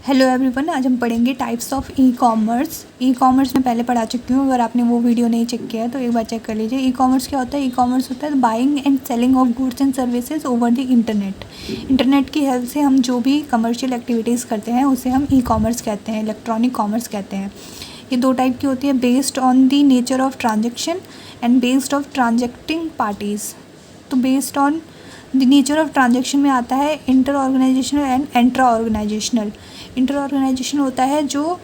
Hello everyone, आज हम पढ़ेंगे types of e commerce. E commerce मैं पहले पढ़ा चुकी हूँ। अगर आपने वो वीडियो नहीं चेक किया है तो एक बार चेक कर लीजिए। ई कॉमर्स क्या होता है? ई कॉमर्स होता है buying and selling of goods and services over the internet. Internet की हेल्प से हम जो भी कमर्शियल एक्टिविटीज़ करते हैं उसे हम ई कॉमर्स कहते हैं, इलेक्ट्रॉनिक कॉमर्स कहते हैं। ये दो टाइप की होती है, based on the nature of transaction and based of transacting parties. तो based on the nature of transaction में आता है inter organisational and intra organisational. Inter organisation होता है जो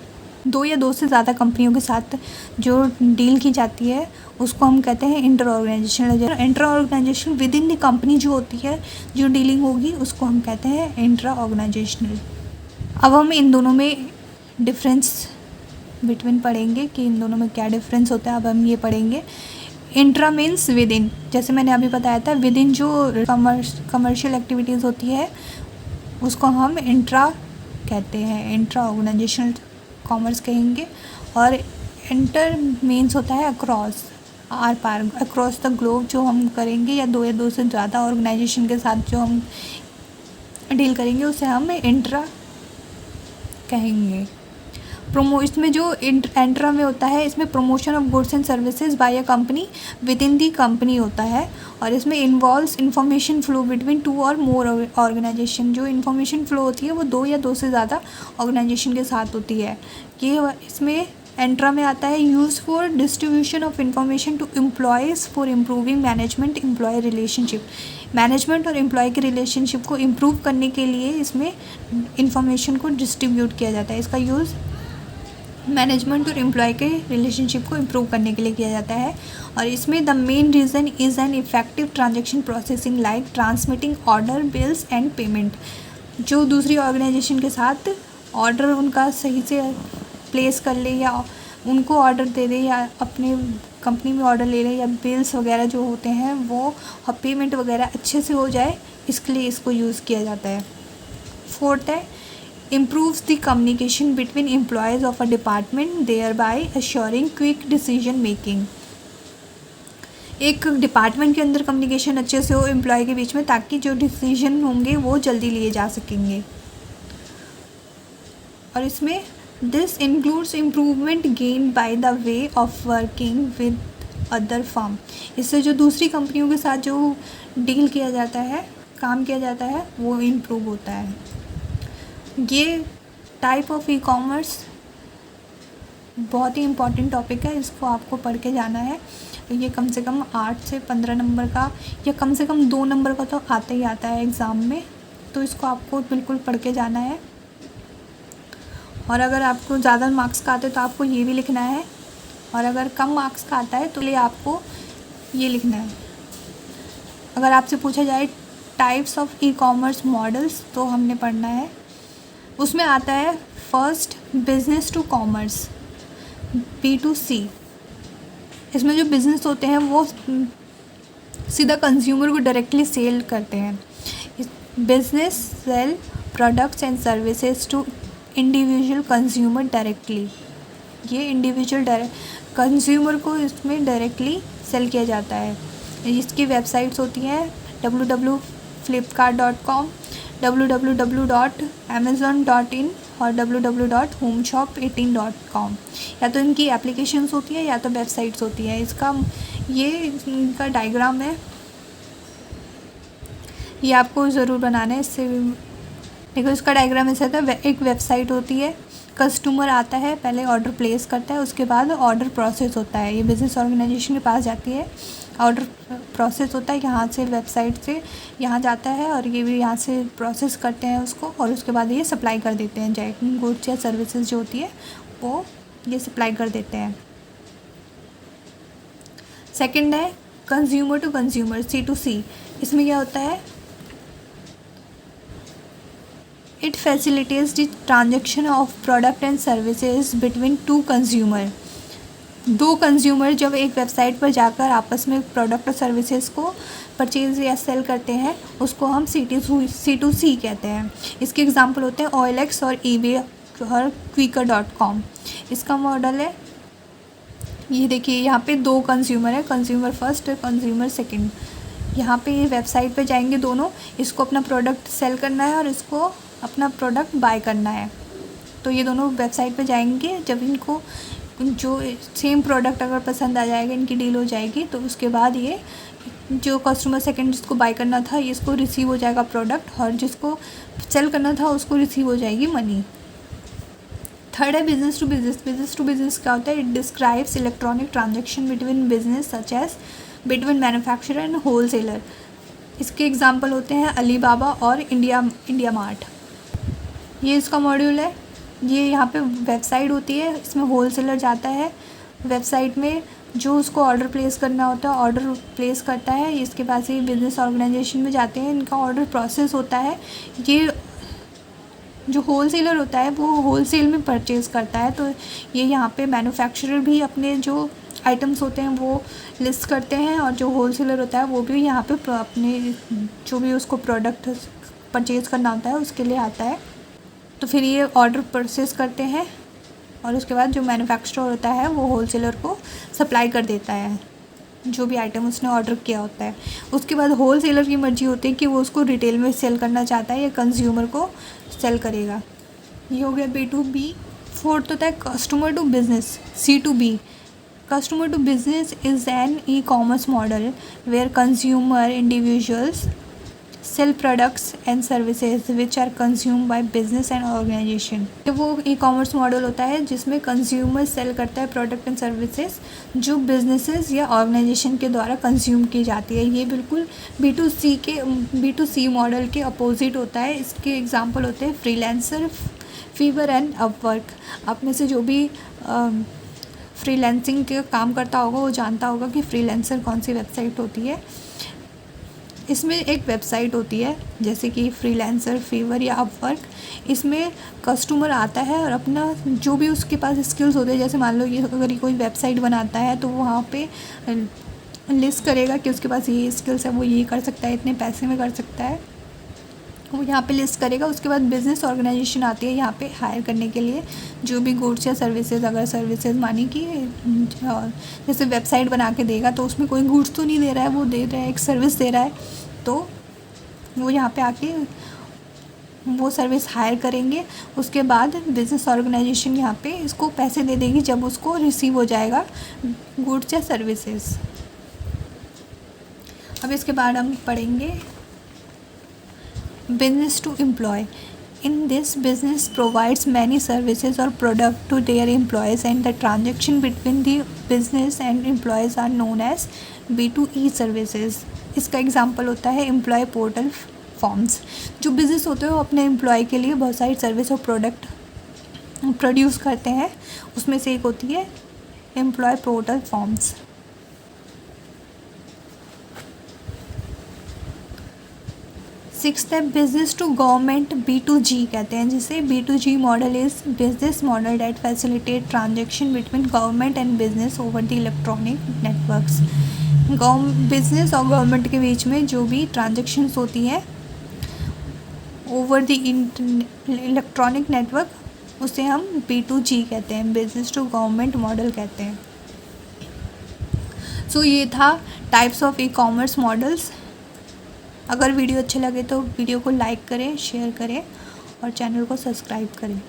दो या दो से ज़्यादा कंपनियों के साथ जो डील की जाती है उसको हम कहते हैं inter organizational. Inter organization within the company जो होती है, जो डीलिंग होगी, उसको हम कहते हैं इंट्रा ऑर्गेनाइजेशनल। अब हम इन दोनों में डिफरेंस बिटवीन पढ़ेंगे कि इन दोनों में क्या डिफरेंस होता है। अब हम ये पढ़ेंगे। इंट्रा मीन्स विद इन, जैसे मैंने अभी बताया था, विद इन जो कमर्शियल एक्टिविटीज़ होती है उसको हम इंट्रा कहते हैं, इंट्रा ऑर्गेनाइजेशनल कॉमर्स कहेंगे। और इंटर मीन्स होता है अक्रॉस, आर पार, अक्रॉस द ग्लोब जो हम करेंगे, या दो से ज़्यादा ऑर्गेनाइजेशन के साथ जो हम डील करेंगे उसे हम इंट्रा कहेंगे। इसमें जो इंट्रा में होता है, इसमें promotion of goods and services by a company with in the company होता है। और इसमें involves information flow between two और मोर ऑर्गेनाइजेशन। जो इन्फॉर्मेशन फ्लो होती है वो दो या दो से ज़्यादा ऑर्गेनाइजेशन के साथ होती है। ये इसमें इंट्रा में आता है use for distribution of information to employees for improving management employ relationship. Management और एम्प्लॉय के रिलेशनशिप को इम्प्रूव करने के लिए इसमें इंफॉर्मेशन को डिस्ट्रीब्यूट किया जाता है। इसका यूज़ मैनेजमेंट और एम्प्लॉय के रिलेशनशिप को इम्प्रूव करने के लिए किया जाता है। और इसमें the main reason is an effective transaction processing like transmitting order, bills and payment. जो दूसरी ऑर्गेनाइजेशन के साथ ऑर्डर उनका सही से प्लेस कर ले, या उनको ऑर्डर दे दे, या अपने कंपनी में ऑर्डर ले ले, या बिल्स वगैरह जो होते हैं वो और पेमेंट वगैरह अच्छे से हो जाए, इसके लिए इसको यूज़ किया जाता है। फोर्थ है improves the communication between employees of a department, thereby assuring quick decision making। एक डिपार्टमेंट के अंदर कम्युनिकेशन अच्छे से हो एम्प्लॉय के बीच में, ताकि जो डिसीजन होंगे वो जल्दी लिए जा सकेंगे। और इसमें this includes improvement gain by the way of working with other firm. इससे जो दूसरी कंपनियों के साथ जो डील किया जाता है, काम किया जाता है, वो इम्प्रूव होता है। ये टाइप ऑफ ई कॉमर्स बहुत ही इम्पॉर्टेंट टॉपिक है, इसको आपको पढ़ के जाना है। ये कम से कम 8 से 15 नंबर का, या कम से कम 2 नंबर का तो आता ही आता है एग्ज़ाम में, तो इसको आपको बिल्कुल पढ़ के जाना है। और अगर आपको ज़्यादा मार्क्स का आते हैं तो आपको ये भी लिखना है, और अगर कम मार्क्स का आता है तो लिए आपको ये लिखना है। अगर आपसे पूछा जाए types of e commerce models, तो हमने पढ़ना है, उसमें आता है first business to commerce, B2C। इसमें जो बिज़नेस होते हैं वो सीधा कंज्यूमर को डायरेक्टली सेल करते हैं। Business sell products and services to individual consumer directly. ये इंडिविजुअल कंज्यूमर को इसमें डायरेक्टली सेल किया जाता है। इसकी वेबसाइट्स होती हैं www.flipkart.com, www.amazon.in और www.homeshop18.com। या तो इनकी एप्लीकेशंस होती है या तो वेबसाइट्स होती है। इनका डायग्राम है, ये आपको ज़रूर बनाना है। इससे देखो, इसका डायग्राम ऐसा था, एक वेबसाइट होती है, कस्टमर आता है, पहले ऑर्डर प्लेस करता है, उसके बाद ऑर्डर प्रोसेस होता है। ये बिज़नेस ऑर्गेनाइजेशन के पास जाती है, ऑर्डर प्रोसेस होता है, यहाँ से वेबसाइट से यहाँ जाता है, और ये भी यहाँ से प्रोसेस करते हैं उसको, और उसके बाद ये सप्लाई कर देते हैं। चाहे गुड्स या सर्विसेज जो होती है वो ये सप्लाई कर देते हैं। सेकंड है कंज्यूमर टू कंज्यूमर, C2C। इसमें क्या होता है, it facilitates the transaction of product and services between two consumer. दो कंज्यूमर जब एक वेबसाइट पर जाकर आपस में प्रोडक्ट और सर्विसेज को परचेज या सेल करते हैं, उसको हम C2C कहते हैं। इसके एग्जांपल होते हैं OLX और eBay और Quikr.com। इसका मॉडल है, ये देखिए, यहाँ पे दो कंज्यूमर है, कंज्यूमर फर्स्ट और कंज्यूमर सेकंड। यहाँ पे ये वेबसाइट पे जाएंगे दोनों, इसको अपना प्रोडक्ट सेल करना है और इसको अपना प्रोडक्ट बाय करना है। तो ये दोनों वेबसाइट पे जाएंगे, जब इनको जो सेम प्रोडक्ट अगर पसंद आ जाएगा, इनकी डील हो जाएगी, तो उसके बाद ये जो कस्टमर सेकंड जिसको बाय करना था इसको रिसीव हो जाएगा प्रोडक्ट, और जिसको सेल करना था उसको रिसीव हो जाएगी मनी। थर्ड है business to business. Business to business क्या होता है? It describes electronic transaction between business such as between manufacturer and whole seller. इसके एग्जाम्पल होते हैं अलीबाबा और इंडिया मार्ट। ये इसका मॉड्यूल है। ये यहाँ पे वेबसाइट होती है, इसमें होल सेलर जाता है वेबसाइट में, जो उसको ऑर्डर प्लेस करना होता है ऑर्डर प्लेस करता है, इसके पास ये बिज़नेस ऑर्गेनाइजेशन में जाते हैं, इनका ऑर्डर प्रोसेस होता है। ये जो होल सेलर होता है वो होल सेल में परचेज़ करता है, तो ये यहाँ पे मैन्युफैक्चरर भी अपने जो आइटम्स होते हैं वो लिस्ट करते हैं, और जो होल सेलर होता है वो भी यहाँ पे अपने जो भी उसको प्रोडक्ट परचेज़ करना होता है उसके लिए आता है। तो फिर ये ऑर्डर प्रोसेस करते हैं, और उसके बाद जो मैन्युफैक्चरर होता है वो होल सेलर को सप्लाई कर देता है जो भी आइटम उसने ऑर्डर किया होता है। उसके बाद होल सेलर की मर्जी होती है कि वो उसको रिटेल में सेल करना चाहता है या कंज्यूमर को सेल करेगा। ये हो गया B2B। फोर्थ होता है customer to business, C2B। Customer to business is an e-commerce model where consumer individuals sell products and services which are consume by business and organisation. वो ई कॉमर्स मॉडल होता है जिसमें कंज्यूमर सेल करता है product and services जो businesses या organisation के द्वारा कंज्यूम की जाती है। ये बिल्कुल B2C मॉडल के अपोजिट होता है। इसके एग्जांपल होते हैं फ्रीलांसर, फीवर एंड अपवर्क। आप में से जो भी फ्रीलांसिंग के काम करता होगा वो जानता होगा कि फ्रीलांसर कौन सी वेबसाइट होती है। इसमें एक वेबसाइट होती है जैसे कि फ्रीलांसर, फीवर या अपवर्क। इसमें कस्टमर आता है और अपना जो भी उसके पास स्किल्स होते हैं, जैसे मान लो ये अगर ये कोई वेबसाइट बनाता है तो वो वहाँ पे लिस्ट करेगा कि उसके पास ये स्किल्स है, वो ये कर सकता है, इतने पैसे में कर सकता है, वो यहाँ पे लिस्ट करेगा। उसके बाद बिज़नेस ऑर्गेनाइजेशन आती है यहाँ पे हायर करने के लिए जो भी गुड्स या सर्विसेज, अगर सर्विसेज मानी कि जैसे वेबसाइट बना के देगा तो उसमें कोई गुड्स तो नहीं दे रहा है, वो दे रहा है एक सर्विस दे रहा है, तो वो यहाँ पे आके वो सर्विस हायर करेंगे। उसके बाद बिज़नेस ऑर्गेनाइजेशन यहाँ पे इसको पैसे दे देगी जब उसको रिसीव हो जाएगा गुड्स या सर्विसेज। अब इसके बाद हम पढ़ेंगे business to employ. In this, business provides many services or product to their employees, and the transaction between the business and employees are known as B2E services. इसका एग्जाम्पल होता है एम्प्लॉय पोर्टल फॉर्म्स। जो business होते हैं वो अपने employ के लिए बहुत सारी सर्विस और प्रोडक्ट प्रोड्यूस करते हैं, उसमें से एक होती है एम्प्लॉय पोर्टल फॉर्म्स। सिक्स्थ है बिजनेस टू गवर्नमेंट, B2G कहते हैं जिसे। B2G model is business model that facilitate transaction between government and business over the electronic networks. Business और गवर्नमेंट के बीच में जो भी ट्रांजेक्शन्स होती हैं ओवर द इलेक्ट्रॉनिक नेटवर्क उसे हम B2G कहते हैं, बिजनेस टू गवर्नमेंट मॉडल कहते हैं। सो ये था types of e commerce models. अगर वीडियो अच्छे लगे तो वीडियो को लाइक करें, शेयर करें और चैनल को सब्सक्राइब करें।